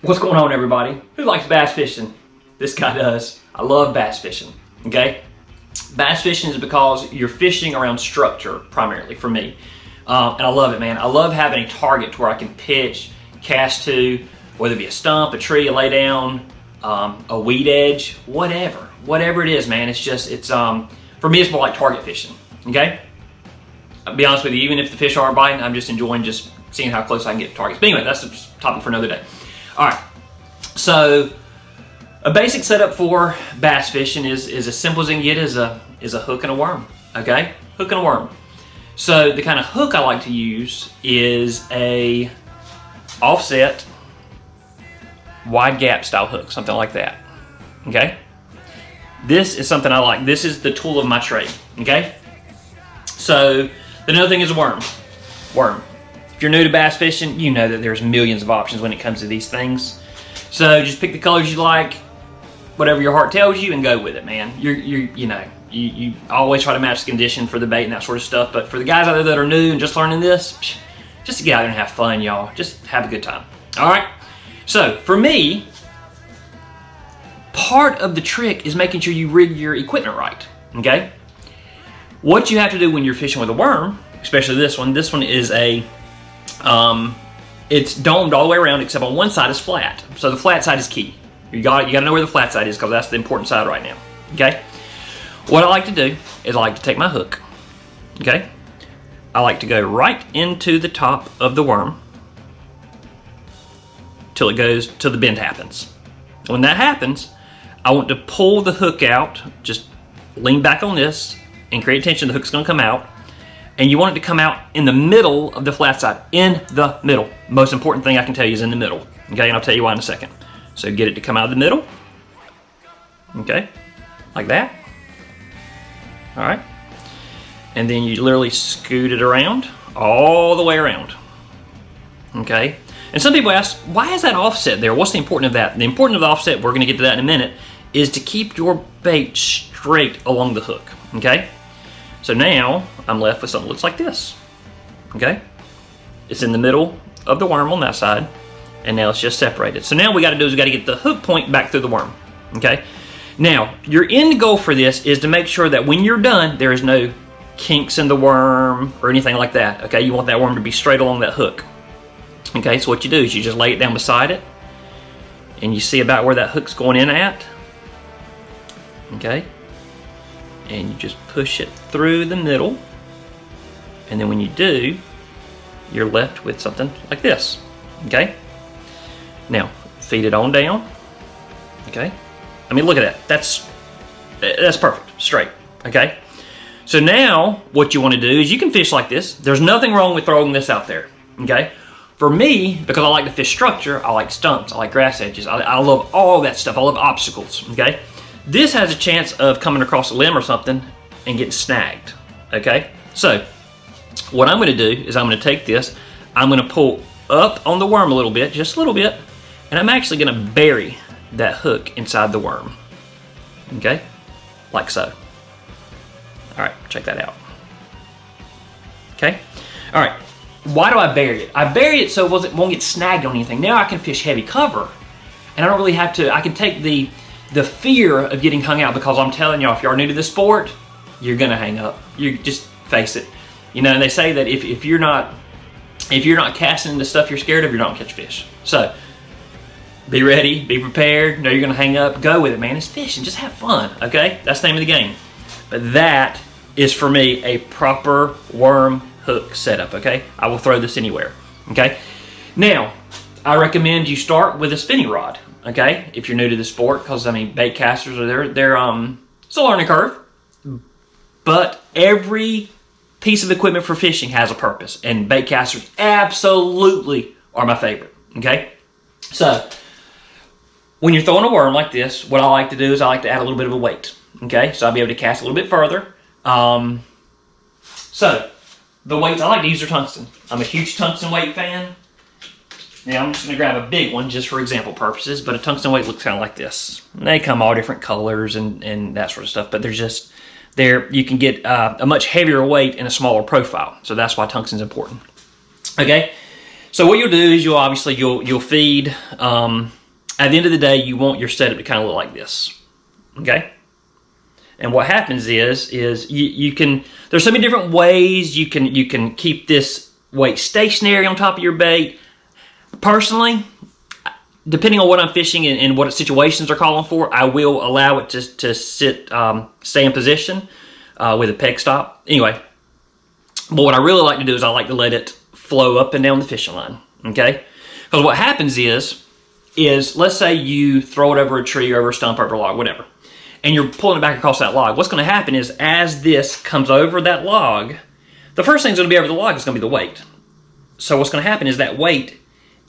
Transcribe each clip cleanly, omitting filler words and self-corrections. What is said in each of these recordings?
What's going on, everybody? Who likes bass fishing? This guy does. I love bass fishing, okay? Bass fishing is because you're fishing around structure, primarily, for me. And I love it, man. I love having a target to where I can pitch, cast to, whether it be a stump, a tree, a lay down, a weed edge, whatever. Whatever it is, man. For me, it's more like target fishing, okay? I'll be honest with you, even if the fish aren't biting, I'm just enjoying just seeing how close I can get to targets. But anyway, that's a topic for another day. All right, so a basic setup for bass fishing is as simple as it can get is a hook and a worm, okay? Hook and a worm. So the kind of hook I like to use is a offset, wide gap style hook, something like that, okay? This is something I like. This is the tool of my trade, okay? So another thing is a worm. Worm. If you're new to bass fishing, you know that there's millions of options when it comes to these things. So just pick the colors you like, whatever your heart tells you, and go with it, man. You always try to match the condition for the bait and that sort of stuff. But for the guys out there that are new and just learning this, just to get out there and have fun, y'all. Just have a good time. All right. So for me, part of the trick is making sure you rig your equipment right. Okay. What you have to do when you're fishing with a worm, especially this one is it's domed all the way around except on one side is flat. So the flat side is key. You got to know where the flat side is because that's the important side right now. Okay. What I like to do is I like to take my hook. Okay. I like to go right into the top of the worm till the bend happens. When that happens, I want to pull the hook out, just lean back on this and create tension. The hook's going to come out. And you want it to come out in the middle of the flat side. In the middle. Most important thing I can tell you is in the middle. Okay, and I'll tell you why in a second. So get it to come out of the middle. Okay, like that. All right. And then you literally scoot it around, all the way around. Okay. And some people ask, why is that offset there? What's the importance of that? The importance of the offset, we're going to get to that in a minute, is to keep your bait straight along the hook. Okay. So now I'm left with something that looks like this, okay? It's in the middle of the worm on that side, and now it's just separated. So now what we got to do is we got to get the hook point back through the worm, okay? Now, your end goal for this is to make sure that when you're done, there is no kinks in the worm or anything like that, okay? You want that worm to be straight along that hook, okay? So what you do is you just lay it down beside it, and you see about where that hook's going in at, okay? And you just push it through the middle, and then when you do, you're left with something like this, okay? Now, feed it on down, okay? I mean, look at that. That's perfect, straight, okay? So now, what you want to do is you can fish like this. There's nothing wrong with throwing this out there, okay? For me, because I like to fish structure, I like stumps, I like grass edges, I love all that stuff. I love obstacles, okay? This has a chance of coming across a limb or something and getting snagged, okay? So, what I'm going to do is I'm going to take this, I'm going to pull up on the worm a little bit, just a little bit, and I'm actually going to bury that hook inside the worm, okay? Like so. All right, check that out. Okay? All right, why do I bury it? I bury it so it won't get snagged on anything. Now I can fish heavy cover, and I don't really have to, I can take the fear of getting hung out, because I'm telling y'all, if you are new to this sport, you're gonna hang up. You just face it. You know, and they say that if you're not casting into stuff you're scared of, you're not gonna catch fish. So be ready, be prepared, know you're gonna hang up, go with it, man. It's fishing, just have fun, okay? That's the name of the game. But that is, for me, a proper worm hook setup, okay? I will throw this anywhere, okay? Now, I recommend you start with a spinning rod. Okay, if you're new to the sport, because I mean, bait casters are it's a learning curve, but every piece of equipment for fishing has a purpose, and bait casters absolutely are my favorite. Okay, so when you're throwing a worm like this, what I like to do is I like to add a little bit of a weight. Okay, so I'll be able to cast a little bit further. So the weights I like to use are tungsten. I'm a huge tungsten weight fan. Now I'm just going to grab a big one just for example purposes, but a tungsten weight looks kind of like this. And they come all different colors and that sort of stuff, but you can get a much heavier weight in a smaller profile, so that's why tungsten's important. Okay, So what you'll do is you'll feed. At the end of the day, you want your setup to kind of look like this, okay? And what happens is you can. There's so many different ways you can keep this weight stationary on top of your bait. Personally, depending on what I'm fishing and what situations are calling for, I will allow it to stay in position with a peg stop. Anyway, but what I really like to do is I like to let it flow up and down the fishing line, okay? Because what happens is let's say you throw it over a tree or over a stump, over a log, whatever, and you're pulling it back across that log. What's going to happen is as this comes over that log, the first thing that's going to be over the log is going to be the weight. So what's going to happen is that weight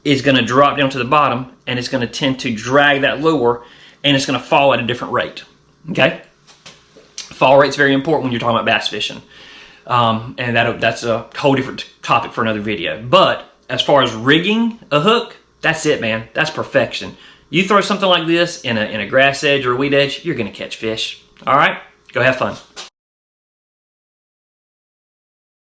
is going to drop down to the bottom, and it's going to tend to drag that lure, and it's going to fall at a different rate, okay? Fall rate's very important when you're talking about bass fishing. And that's a whole different topic for another video. But as far as rigging a hook, that's it, man. That's perfection. You throw something like this in a grass edge or a weed edge, you're going to catch fish. All right? Go have fun.